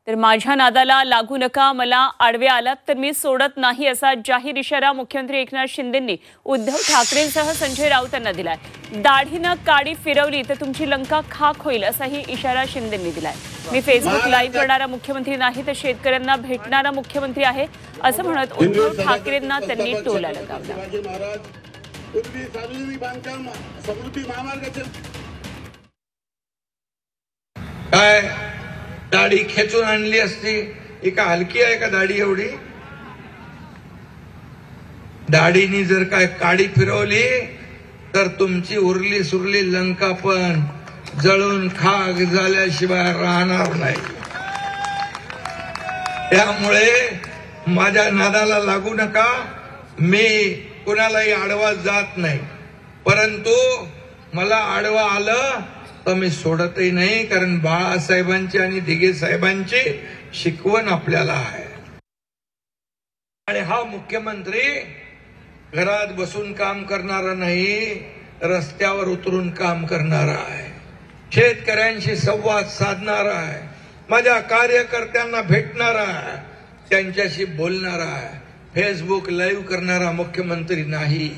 तर माझ्या नादाला लागू नका, मला आडवे आलात तर मी सोडत नाही असा जाहीर इशारा मुख्यमंत्री एकनाथ शिंदेंनी उद्धव ठाकरेंसह संजय राऊत यांना दिलाय। दाढीनं काडी फिरवली तर तुमची लंका खाक होईल असाही इशारा शिंदेंनी दिलाय। मी फेसबुक लाईव्ह करणारा मुख्यमंत्री नाही तर शेतकऱ्यांना भेटणारा मुख्यमंत्री आहे असं म्हणत उद्धव ठाकरेंना त्यांनी टोला लगावला। काय दाढी खेचून आणली असती, ही का हलकी आहे का दाढी एवढी? दाढीनी जर काय काडी फिरवली तर तुमची उरली सुरली लंका पण जळून खाक झाल्याशिवाय राहणार नाही। त्यामुळे माझ्या नादाला लागू नका, मी कुणालाही आडवा जात नाही, परंतु मला आडवा आलं तर मी सोडतही नाही, कारण बाळासाहेबांची आणि दिघे साहेबांची शिकवण आपल्याला आहे। आणि हा मुख्यमंत्री घरात बसून काम करणारा नाही, रस्त्यावर उतरून काम करणारा आहे, शेतकऱ्यांशी संवाद साधणारा आहे, माझ्या कार्यकर्त्यांना भेटणारा आहे, त्यांच्याशी बोलणारा आहे, फेसबुक लाईव्ह करणारा मुख्यमंत्री नाही।